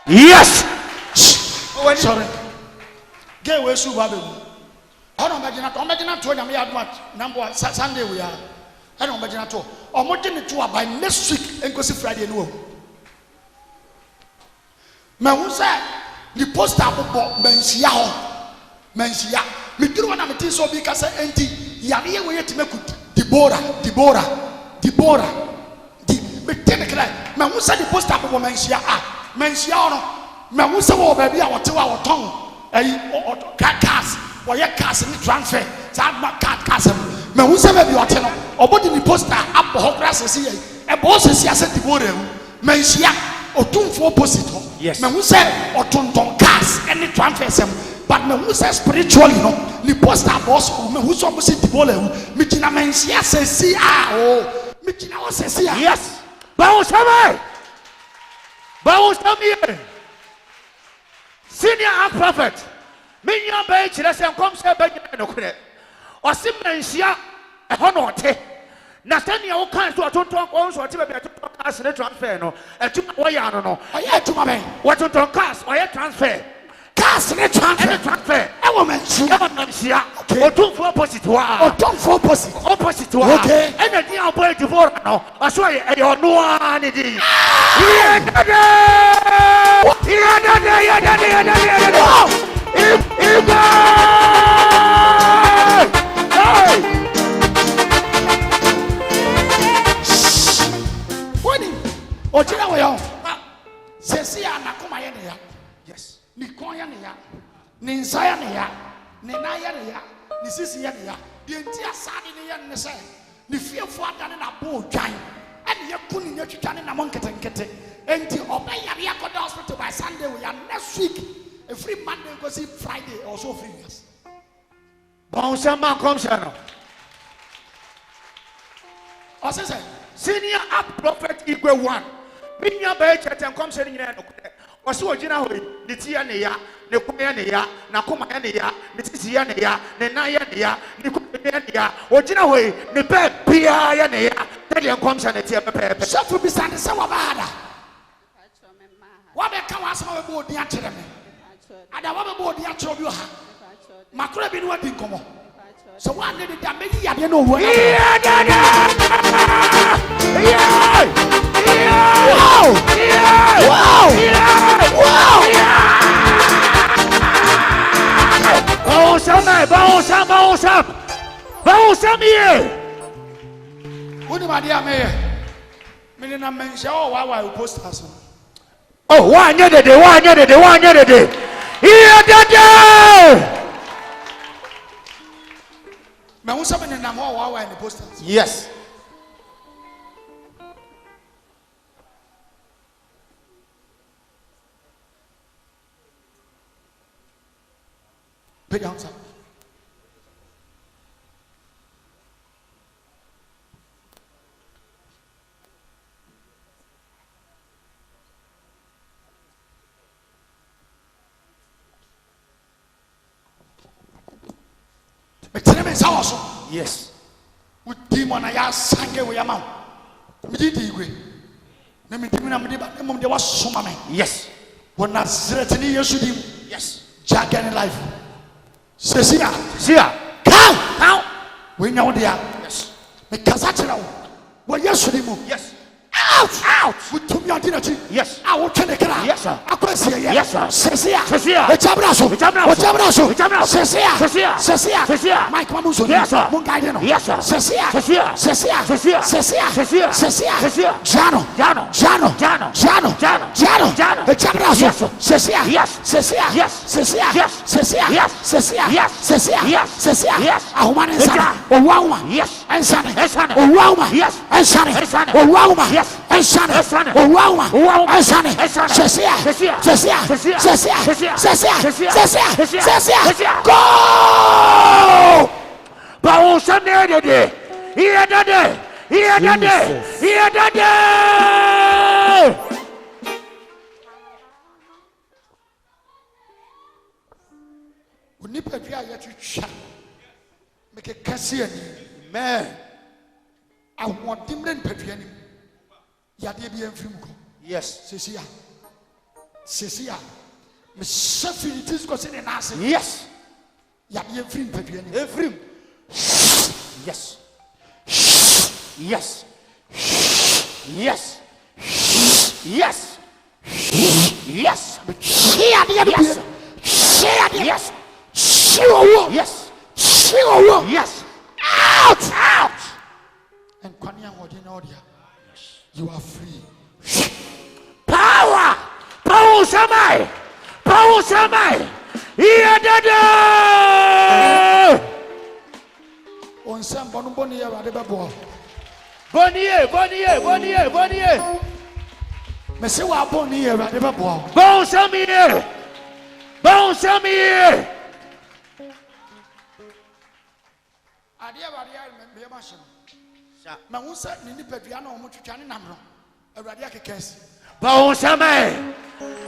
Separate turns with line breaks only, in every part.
Yes.
Sorry. Get away, Subaru. I don't imagine at all. I'm not number Sunday. We are. I don't imagine at all. Or more than two by next week and go see Friday. No. Mahusa, the post up Mensia. Mensia. Me do one of the so because empty. Yamia way to make Deborah. Me technically, Mahusa the post up Mensia. Mensia. Mahusa will be our 2 hour tongue. Cars, or your cars in transfer. Sad cars. Mahusa may be attending or put in the poster up the whole grass here. A boss is yes at the border. Mensia or 2 opposite.
Yes.
Mahusa or Tonton cars, any transfer. But Mahusa spiritually, no, the poster boss who's opposite the border. Michina Mensia says, see, Michina says,
yes. Bounce me. Senior ARCHPROPHET. Minya bench, let's say, come say, Benjamin, or Simensia, a honote. Natania, all kinds of talk also, or to cast and transfer, no, and to Wayano, or yet to my man. What to cast, or yet transfer. Cast and transfer. Element, or 2 for opposite, or 2 for opposite, okay, and a dear boy to Vorano, I swear, you're no one.
Yes. Nikoya Ninsaya Ninaya Nisisia, the entire Sadi and say, the fear for than in a bull giant, and you're putting your chicken in a monkey and get and to obey Yako hospital by Sunday. We are next week. Every Monday go see Friday or so fingers.
Bonsama comes channel.
What's it say?
Senior ARCHPROPHET equal 1. Minya bay chat and comes in here. Wasu ojina hoyi ni tia ne ya ne kuya ne ya na kuma ya ne ya ni tisi ya ne ya ne na ya ne ya ni kuya ne ya ojina hoyi ni pe pia ya ne ya tell you come ne tia pe
so be stand say wa bada wa be ka wa sama we bo di a kire me ada wa be bo di a kire bi ha makura bi ni wa di nkomo so wa ne da me yi ade no wo
yeah Bounce me.
What do my dear mayor? Millionaire mention why posters.
Oh, one year the day. Here the day.
Mahusa in the more in the posters.
Yes.
Big answer.
Yes.
With demon, I sang away a man. We did it.
Yes.
When I said years with him,
yes.
Jack and life. Cecilia,
come.
We know they are.
Yes.
Because that's now. Well, yes,
yes.
Out. With 2 million.
Yes.
I will turn the car.
Yes, sir.
I can see.
Yes, sir.
Cecilia.
The Chabraso. Cecilia.
Mike Mamuso.
Yes, sir.
Mungaino.
Yes, sir.
Cecilia. Jano. The Chabraso. Cecilia.
Yes.
Cecilia.
Yes.
A woman is Owauma.
Yes.
And Sunny.
Owauma. Yes.
And Sunny.
Owauma. Yes.
And Sunny.
Owauma.
And Sunny. Cecilia. Go!
Bounce near the day. Here the day.
Nipa dua ya twitwa make kase ani amen awodimre nipa dua ni yade bi amfiri mu ko
yes
sesia Sisia. Me shafi it is because in nasi.
Yes.
Ya ye free pepe ni.
Every. Yes. Yes. Yes. Yes. Yes. Yes. Yes. Yes. Yes. Out. Out.
And kwanya ordinary. You are free.
Power. Power samai. Power samai. Here dada.
On some bonboni ya wade babo.
Bonier.
Me se wa boni ya wade babo.
Bon samir.
Adia wade ya me ya mashim. Ma unsa ni nipadua na omo twetwa ne namro. Awurade akekesi.
Bon samai.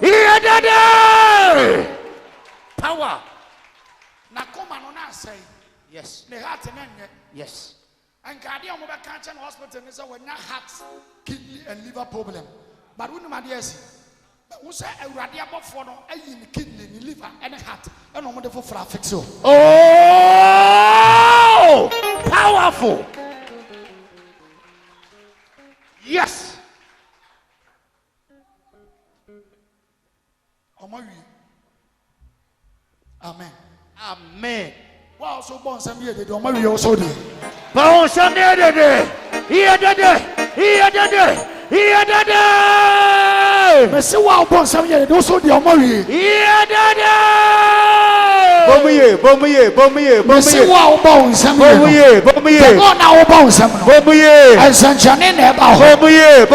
Here dada. Power.
Na koma no na say.
Yes.
Ne heart na nye.
Yes.
And Kadia Moba Cancer Hospital is when not heart, kidney, and liver problem. But when my dear, who say a radiable for no, a kidney, liver, and heart, and no wonderful for a fix.
Oh, powerful. Yes.
Amen.
Amen.
Wow, so born some year, they don't marry also.
Bon Sunday, here dada.
Messi, wow, born some year, they also the Omari.
Here dada.
Bombier.
Messi, wow, born some year.
Bombier.
Go now, born some.
Bombier.
And Sanchanin about
Bombier.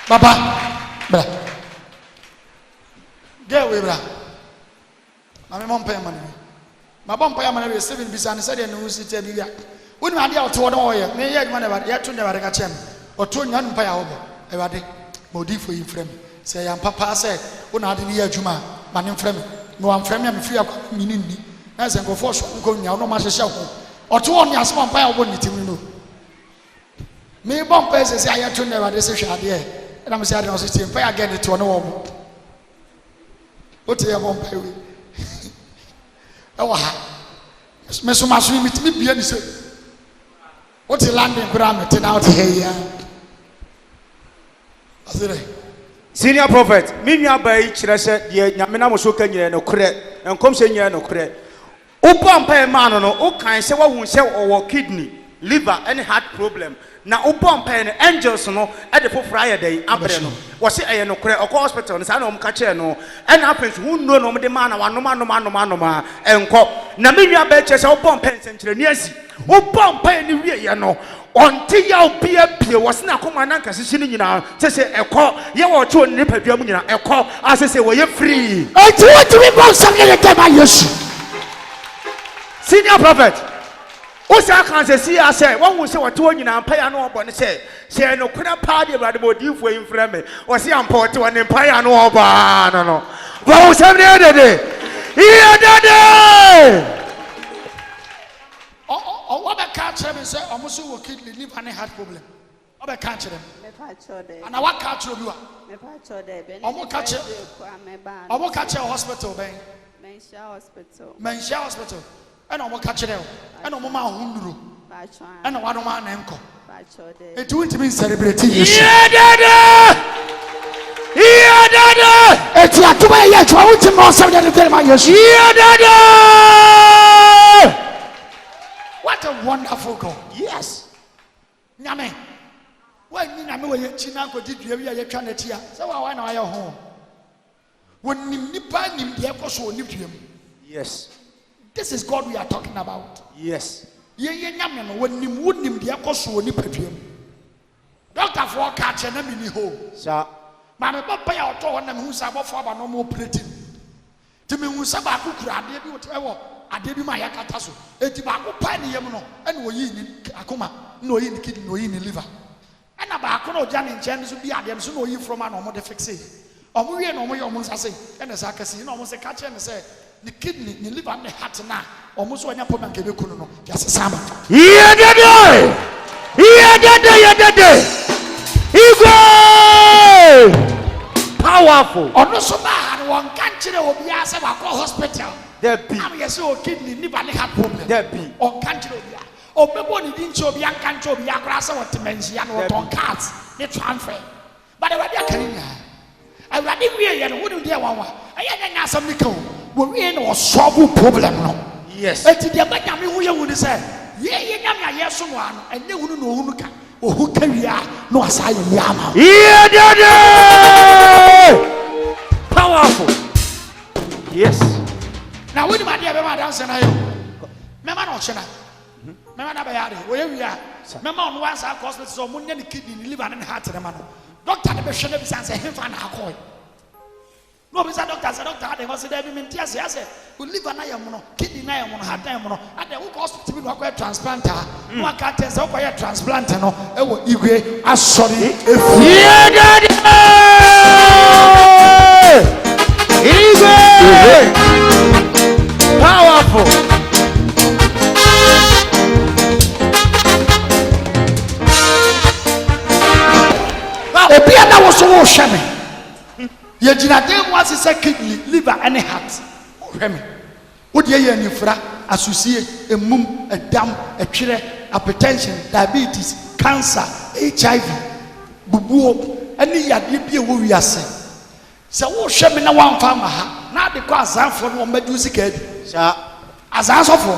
Papa, bra. Get away, bra. I'm a pay money. My bomb pay money is 7 percent. Said in the city. When my dear to one oil, may yet man about yet to never catch him or 2 young pay over. Everybody, Modi for you frame. Say, I'm Papa said, when I didn't hear Juma, my name frame. No, I'm framing me free of meaning. As I go for going out, no matter show. Or 2 on your small pay over it, you know. Me bomb pay says, I had to never decision idea. And I'm saying, I was saying, pay again it to an old. What do you want pay? Oh, Miss Masri, meet me, be any say. What's the landing parameter out here?
Senior prophet, Minya Bay, Chirasa, Yamina was okay, no credit, and come saying, no credit. Open pay man, no, okay, say what won't sell our kidney, liver, and heart problem. Now, open pay angels, no, at the Friday, Abreno. Was it a no credit or hospital, and Sanom Cacheno, and happens who know no man, no man, and cop. Naminia Betches, open pens and Chinese. Open pay, you know. Until you be a peer was not commandant sitting in our say a call, you are two nipple, a call, as I say, well, you're free.
I do want to be born something like that.
Senior prophet. What's I can't see? I say, one will say what 2 and pay no one say no couldn't party about the body for him from me. Or see, I'm poor to an empire no bar. No. What was the other day? Here, daddy.
Oh, what I can't tell me, say, almost will kidney, liver, and heart problem. What I can't tell them. And I want catch you. I won't catch it. I won't catch a hospital, bang. Men's hospital. And I won't catch it. And I'm Hundru. And I want man ankle. It won't mean celebrating.
Here, daddy.
It's like 2 years. I want to know something to tell my years.
Here, daddy.
What a wonderful God.
Yes.
Nyame. Why me na me we china ko didua wi ya twa na tia. Se wa na ayo ho. Wonim nipa nim de ekoso oni duam.
Yes.
This is God we are talking about.
Yes.
Ye nyame no wonim de ekoso oni paduam. Doctor for catch na me ni ho.
Sir.
Ma me papa ya oto ho na me hu sa bofo aba no mo operating. Ti me hu sa ba ku kura ade bi wo ewo ade bi ma ya kata so. Eti ba ku pa ni yem no ene wo yi ni akoma, na wo yi ni kidney, na wo yi ni liver. Ena ba ku no ja ni nche so bi ade so na wo yi from na omo de fixe. Omo wie na omo ye omo nsase. Ene sa akasi na omo se ka che ne se ni kidney, ni liver, ni heart na omo so anya problem ke be kunu no. Ya se sama.
Here, daddy. Igwe! Powerful.
Ono so ba won kan kire obi ase ba ko hospital.
There be.
Am yes o kidney liver ne have problem.
There be.
On kan kire obi a. Obebo ni din che obi an kan che obi akora se what dementia no ton cards ne transfer. But the way akanya. Awurade wie ye no wonu dia wanwa. Aya nya asam ni ka o. Wo wie no solve problem no.
Yes.
Eti dia ba nyame hu ye wu ni se. Ye nyame aye so no ano. Enne hu no hu ka. Ohu ka wia no asa ye yama.
Powerful. Yes.
Now when my dear be my dance na yo. Mema no chena. Mema na be yare. Wo ye wia. Mema on once a hospital so munye ni kidney ni liver and heart na ma no. Doctor de be hwe na bi san say hemfa na akoi. No be say doctor dey was dey be mentia say we liver na yam no, kidney na yam no, heart na yam no. Ade wo go hospital bi no akoi transplant a. No aka tell say akoi transplant no e wo igwe asori efu.
Igwe! Powerful.
Obi na wo so wo hwe me. Ye gina dem was say kidney, liver and heart. Hwe me. Wo de ye anifra, asusie, emum, edam, etwere, hypertension, diabetes, cancer, HIV, bubuo, ani yade bi e wo wiase. Se wo hwe me na wan fa ma ha, na de ko azanfo no medu sika di.
Sa
Azanfo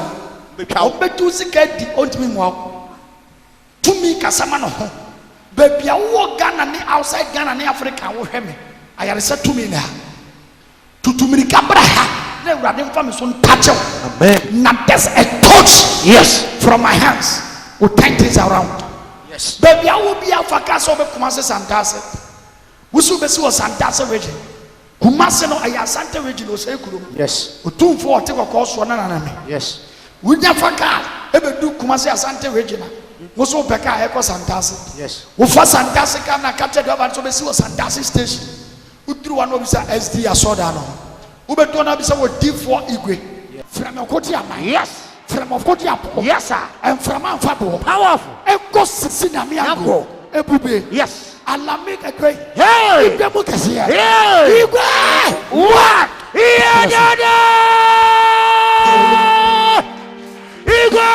betwa wo medu sika di ontimi mo. Tumi kasama no ho. Baby, I walk Ghana ni outside Ghana ni Africa wo hwe me. Ayare se tumi na. Tutumi kabra ha. Na urade mfa me so ntache.
Amen.
Na there's a touch.
Yes.
From my hands. We turn things around.
Yes.
Baby, I will be Africa so be Kumasi Santase. Wusu be si wo Santase region. Kumasi no aya Santase region o se kuro.
yes.
Otumfo o te kokko so na na me.
Yes.
Wunya Africa e be du Kumasi Santase region. Wusu beka e ko Santase.
Yes.
Wo fa Santase ka na capture the over so be si wo Santase station. Udru one no be say SD asoda no. Wo be do na be say wo D4 igwe. From Okoti Aman.
Yes.
From Okoti Apo.
Yes, sir.
And from Amfabo.
Powerful.
Ego sisi na mi ago. Ebube.
Yes.
Alami ekwe.
Hey!
Igwe mo kesi ya.
Hey!
Igwe!
What? Igwe!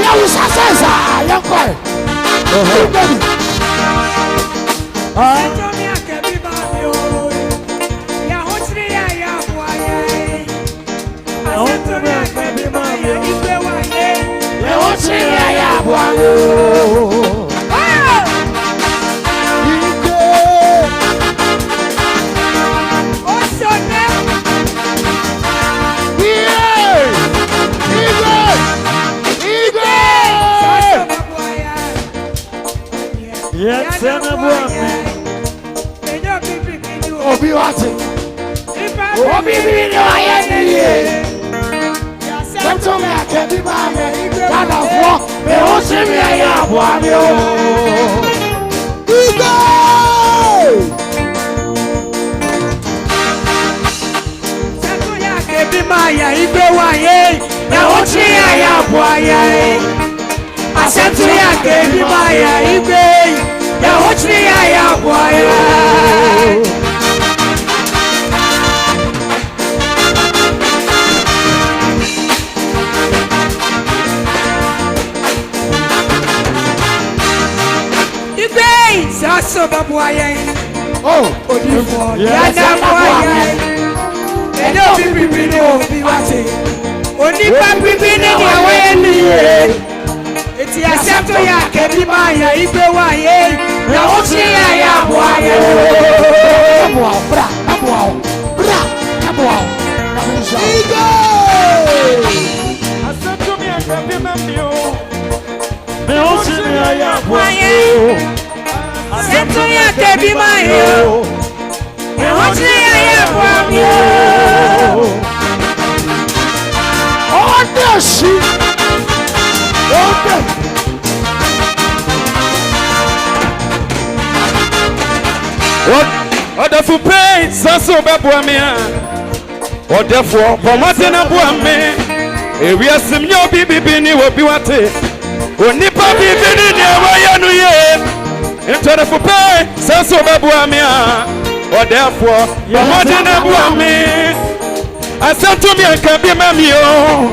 Ya usasesa yankwa. Igwe. Obi wati. Obi bi ni aye ni ye. Sento me akebi ba me. Kana fo me o se mi aye abo ami o. Igwe!
Sento ya akebi ma ya igwe wa ye. Na o se aye abo aye. Asento ya akebi ma ya igwe. Na o se aye abo aye. So babuaye.
Oh,
Odifo. Ya babuaye. Eno bibi no bi wate. Onipa bibi ni awe ni. Eti aseto ya kebi ma ya igbe wa ye. Na o se ya buaye.
Bra, bra. Igwe!
Aseto mi kebi ma mi o. Me o se ya buaye. Sento ya kebi ma yo. Me hoje ya kwa mi.
Onde shi. Onde.
What?
Wonderful pain, so Babwamia. Wonderful, Pomatina Buame. We are some new baby, will be what it. Onipa Bibi, Wayanu ye. Wonderful pain, so Babwamia. Wonderful, Pomatina Buame. I said to me, I can't be mamio.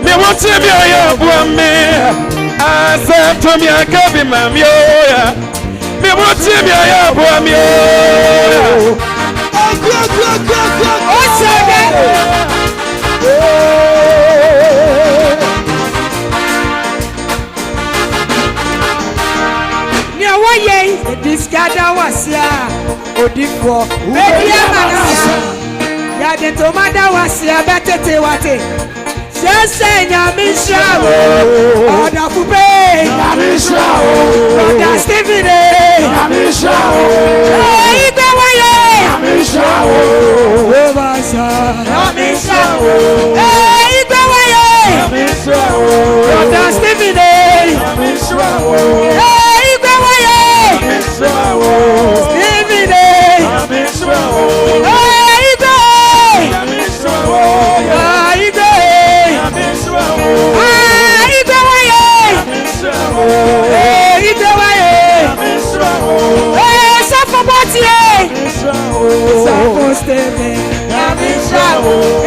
Me want to be a Buame. I said to me, I can't be mamio. Me want to be a Buame.
This gather was here, Odifo, ya the tomato was here, better te wate. Just say, Yamisha, oh, the Pupe, Yamisha, oh, the Stephen, Yamisha, oh, Yamisha, oh, Yamisha, oh, Yamisha, oh, the Stephen, Yamisha, oh.
Oh,